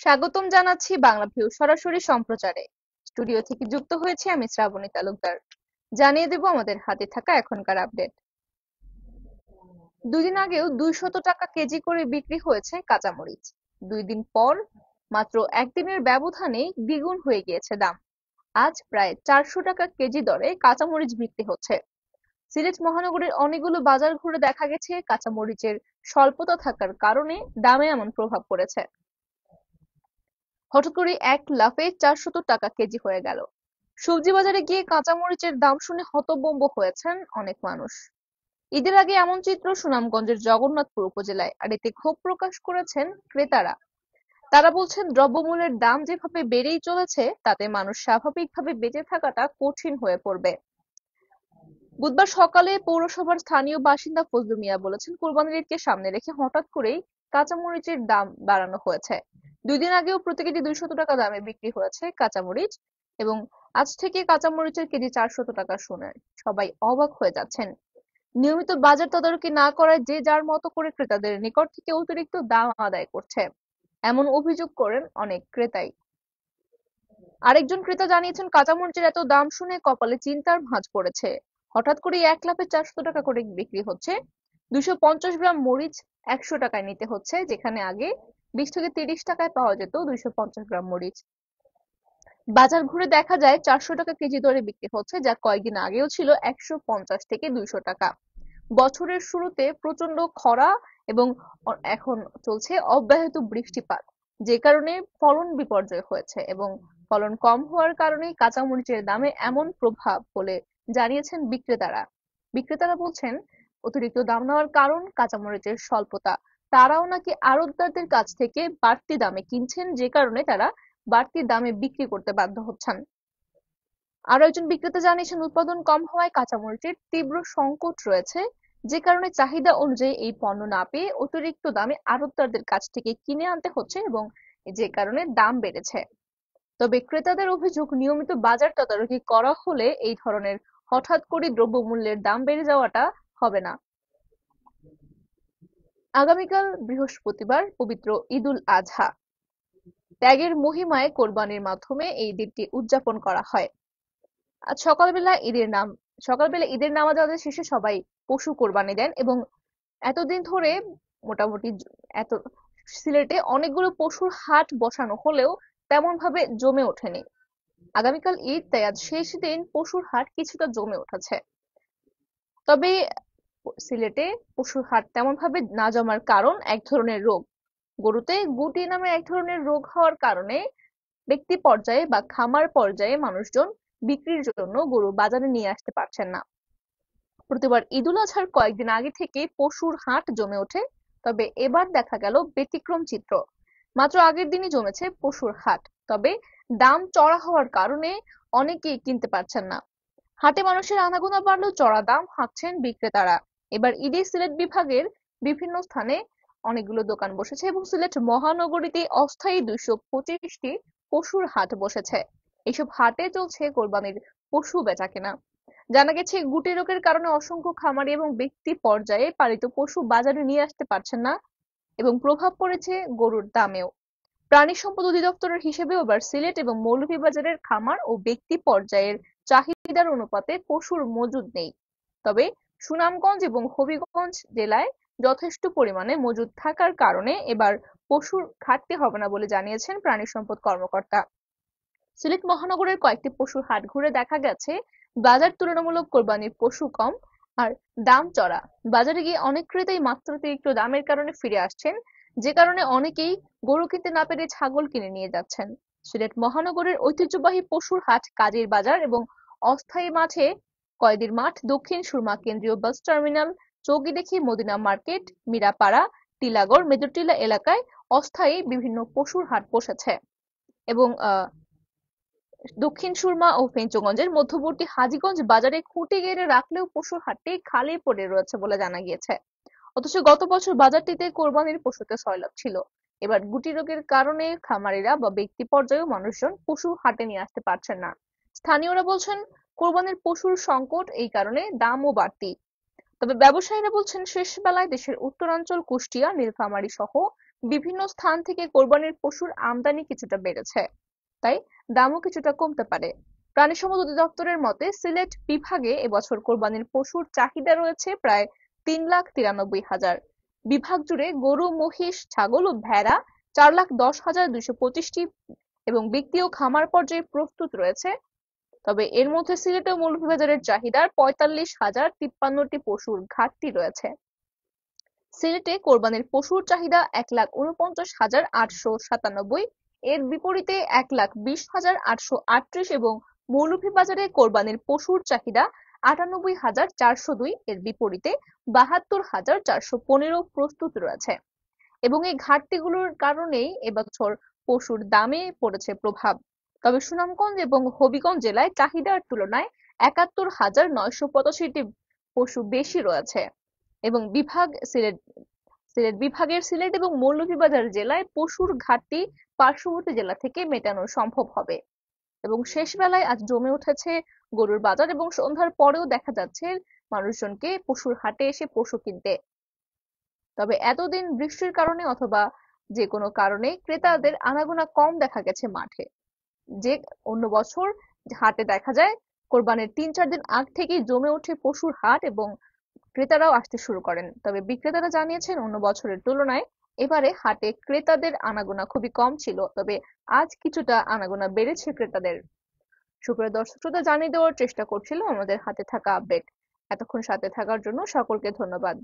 স্বাগতম জানাচ্ছি বাংলাভিউ সরাসরি সম্প্রচারে। স্টুডিও থেকে যুক্ত হয়েছি আমি শ্রাবণী তালুকদার। জানিয়ে দেব আমাদের হাতে থাকা এখনকার আপডেট। দুদিন আগেও 200 টাকা কেজি করে বিক্রি হয়েছে কাঁচামরিচ। 2 দিন পর মাত্র একদিনের ব্যবধানে দ্বিগুণ হয়ে গিয়েছে দাম। আজ প্রায় 400 টাকা কেজি দরে কাঁচামরিচ বিক্রি হচ্ছে। সিলেট মহানগরের অনেকগুলো বাজার ঘুরে দেখা গেছে কাঁচামরিচের স্বল্পতা থাকার কারণে দামে এমন প্রভাব পড়েছে। হঠাৎ করে এক লাফে 400 টাকা কেজি হয়ে গেল। সবজি বাজারে গিয়ে কাঁচামরিচের দাম শুনে হতভম্ব হয়েছেন অনেক মানুষ। ঈদের আগে এমন চিত্র সুনামগঞ্জের জগন্নাথপুর উপজেলায়, আর এতে ক্ষোভ প্রকাশ করেছেন ক্রেতারা। তারা বলছেন দ্রব্যমূল্যের দাম যেভাবে বেড়েই চলেছে তাতে মানুষ স্বাভাবিকভাবে বেঁচে থাকাটা কঠিন হয়ে পড়বে। বুধবার সকালে পৌরসভার স্থানীয় বাসিন্দা ফজলু মিয়া বলেছেন, কোরবানির ঈদকে সামনে রেখে হঠাৎ করেই কাঁচামরিচের দাম বাড়ানো হয়েছে। 2 দিন আগেও প্রতি কেজি 200 টাকা দামে বিক্রি হয়েছে কাঁচামরিচ, এবং আজ থেকে কাঁচামরিচের কেজি 400 টাকা শুনে সবাই অবাক হয়ে যাচ্ছেন। নিয়মিত বাজার তদারকি না করায় যে যার মতো করে ক্রেতাদের নিকট থেকে অতিরিক্ত দাম আদায় করছে, এমন অভিযোগ করেন অনেক ক্রেতাই। আরেকজন ক্রেতা জানিয়েছেন, কাঁচামরিচের এত দাম শুনে কপালে চিন্তার ভাঁজ পড়েছে। হঠাৎ করে এক লাফে 400 টাকা করে বিক্রি হচ্ছে। 250 গ্রাম মরিচ 100 টাকায় নিতে হচ্ছে, যেখানে আগে 20 থেকে 30 টাকায় পাওয়া যেত 250 গ্রাম মরিচ। বাজার ঘুরে দেখা যায় 400 টাকা কেজি দরে বিক্রি হচ্ছে, যা কয়েকদিন আগেও ছিল 150 থেকে 200 টাকা। বছরের শুরুতে প্রচন্ড খরা এবং এখন চলছে অব্যাহত বৃষ্টিপাত, যে কারণে ফলন বিপর্যয় হয়েছে, এবং ফলন কম হওয়ার কারণে কাঁচামরিচের দামে এমন প্রভাব বলে জানিয়েছেন বিক্রেতারা। বিক্রেতারা বলছেন, অতিরিক্ত দাম নেওয়ার কারণ কাঁচামরিচের স্বল্পতা। তারাও নাকি আড়তদারদের কাছ থেকে বাড়তি দামে কিনছেন, যে কারণে তারা বাড়তি দামে বিক্রি করতে বাধ্য হচ্ছেন। আরো একজন বিক্রেতা জানিয়েছেন, উৎপাদন কম হওয়ায় কাঁচামরিচের তীব্র সংকট রয়েছে, যে কারণে চাহিদা অনুযায়ী এই পণ্য না পেয়ে অতিরিক্ত দামে আড়তদারদের কাছ থেকে কিনে আনতে হচ্ছে, এবং যে কারণে দাম বেড়েছে। তবে ক্রেতাদের অভিযোগ, নিয়মিত বাজার তদারকি করা হলে এই ধরনের হঠাৎ করে দ্রব্যমূল্যের দাম বেড়ে যাওয়াটা হবে না। আগামীকাল বৃহস্পতিবার পবিত্র ঈদুল আজহা। ত্যাগের মহিমায় কোরবানির মাধ্যমে এই দিনটি উদযাপন করা হয়। আজ সকালবেলা ঈদের নামাজ আদায় শেষে সবাই পশু কোরবানি দেন, এবং এতদিন ধরে মোটামুটি এত সিলেটে অনেকগুলো পশুর হাট বসানো হলেও তেমন ভাবে জমে ওঠেনি। আগামীকাল ঈদ, তাই আজ শেষ দিন পশুর হাট কিছুটা জমে উঠেছে। তবে সিলেটে পশুর হাট তেমন ভাবে না জমার কারণ এক ধরনের রোগ। গরুতে গুটি নামে এক ধরনের রোগ হওয়ার কারণে ব্যক্তি পর্যায়ে বা খামার পর্যায়ে মানুষজন বিক্রির জন্য গরু বাজারে নিয়ে আসতে পারছেন না। প্রতিবার ঈদুল আজহার কয়েকদিন আগে থেকে পশুর হাট জমে ওঠে, তবে এবার দেখা গেল ব্যতিক্রম চিত্র। মাত্র আগের দিনই জমেছে পশুর হাট, তবে দাম চড়া হওয়ার কারণে অনেকেই কিনতে পারছেন না। হাটে মানুষের আনাগোনা বাড়লেও চড়া দাম হাঁকছেন বিক্রেতারা। এবার ঈদে সিলেট বিভাগের বিভিন্ন স্থানে অনেকগুলো দোকান বসেছে, এবং সিলেট মহানগরীতে অস্থায়ী 225টি পশুর হাট বসেছে। এইসব হাটে চলছে কোরবানির পশু বেচাকেনা। জানা গেছে, গুটি রোগের কারণে অসংখ্য খামারি এবং ব্যক্তি পর্যায়ে পালিত পশু বাজারে নিয়ে আসতে পারছেন না, এবং প্রভাব পড়েছে গরুর দামেও। প্রাণী সম্পদ অধিদপ্তরের হিসেবে এবার সিলেট এবং মৌলভীবাজারের খামার ও ব্যক্তি পর্যায়ের চাহিদার অনুপাতে পশুর মজুদ নেই। তবে সুনামগঞ্জ এবং হবিগঞ্জ জেলায় যথেষ্ট পরিমাণে মজুদ থাকার কারণে এবার পশুর ঘাটতি হবে না বলে জানিয়েছেন প্রাণী সম্পদ কর্মকর্তা। সিলেট মহানগরের কয়েকটি পশুর হাট ঘুরে দেখা গেছে বাজার তুলনামূলক কোরবানির পশু কম আর দাম চড়া। বাজারে গিয়ে অনেক ক্রেতাই মাত্রাতিরিক্ত দামের কারণে ফিরে আসছেন, যে কারণে অনেকেই গরু কিনতে না পেরে ছাগল কিনে নিয়ে যাচ্ছেন। সিলেট মহানগরের ঐতিহ্যবাহী পশুর হাট কাজীর বাজার এবং অস্থায়ী মাঠে কয়েদির মাঠ, দক্ষিণ সুরমা কেন্দ্রীয় bus terminal, Chowkidighi Madina market, Mirapara, Tilagarh, Majortila এলাকায় অস্থায়ী বিভিন্ন পশুর হাট বসেছে, এবং দক্ষিণ সুরমা ও ফেঞ্চুগঞ্জের মধ্যবর্তী হাজীগঞ্জ বাজারে খুঁটি গেড়ে রাখলেও পশুর হাটটি খালি পড়ে রয়েছে বলে জানা গিয়েছে। অথচ গত বছর বাজারটিতে কোরবানির পশুতে সয়লাভ ছিল। এবার গুটি রোগের কারণে খামারিরা বা ব্যক্তি পর্যায়েও মানুষজন পশু হাটে নিয়ে আসতে পারছেন না। স্থানীয়রা বলছেন, কোরবানির পশুর সংকট, এই কারণে দামও বাড়তি। তবে ব্যবসায়ীরা বলছেন, শেষ বেলায় দেশের উত্তরাঞ্চল, কুষ্টিয়া, নীলফামারী সহ বিভিন্ন স্থান থেকে কোরবানির পশুর আমদানি কিছুটা বেড়েছে, তাই দামও কিছুটা কমতে পারে। প্রাণী সম্পদ অধিদপ্তরের মতে সিলেট বিভাগে এবছর কোরবানির পশুর চাহিদা রয়েছে প্রায় 3,93,000। বিভাগ জুড়ে গরু, মহিষ, ছাগল ও ভেড়া 4,10,225টি এবং বিক্রি ও খামার পর্যায়ে প্রস্তুত রয়েছে। তবে এর মধ্যে সিলেট ও মৌলভীবাজারের চাহিদার 45,053টি পশুর ঘাটতি রয়েছে। সিলেটে কোরবানির পশুর চাহিদা 1,49,897, এর বিপরীতে 1,20,838 এবং মৌলভীবাজারে কোরবানির পশুর চাহিদা 98,402, এর বিপরীতে 72,415 প্রস্তুত রয়েছে। এবং এই ঘাটতিগুলোর কারণেই এবছর পশুর দামে পড়েছে প্রভাব। তবে সুনামগঞ্জ এবং হবিগঞ্জ জেলায় চাহিদার তুলনায় 71,985টি পশু বেশি রয়েছে এবং সিলেট বিভাগের সিলেট এবং মৌলভীবাজার জেলায় পশুর ঘাটতি পার্শ্ববর্তী জেলা থেকে মেটানো সম্ভব হবে। এবং শেষ বেলায় আজ জমে উঠেছে গরুর বাজার এবং সন্ধ্যার পরেও দেখা যাচ্ছে মানুষজনকে পশুর হাটে এসে পশু কিনতে। তবে এতদিন বৃষ্টির কারণে অথবা যে কোনো কারণে ক্রেতাদের আনাগোনা কম দেখা গেছে মাঠে। যে অন্য বছর হাটে দেখা যায় কোরবানির 3-4 দিন আগ থেকেই জমে ওঠে পশুর হাট এবং ক্রেতারাও আসতে শুরু করেন। তবে বিক্রেতারা জানিয়েছেন অন্য বছরের তুলনায় এবারে হাটে ক্রেতাদের আনাগোনা খুবই কম ছিল, তবে আজ কিছুটা আনাগোনা বেড়েছে ক্রেতাদের। সুপ্রিয় দর্শক শ্রোতা, জানিয়ে দেওয়ার চেষ্টা করছিলাম আমাদের হাতে থাকা আপডেট। এতক্ষণ সাথে থাকার জন্য সকলকে ধন্যবাদ।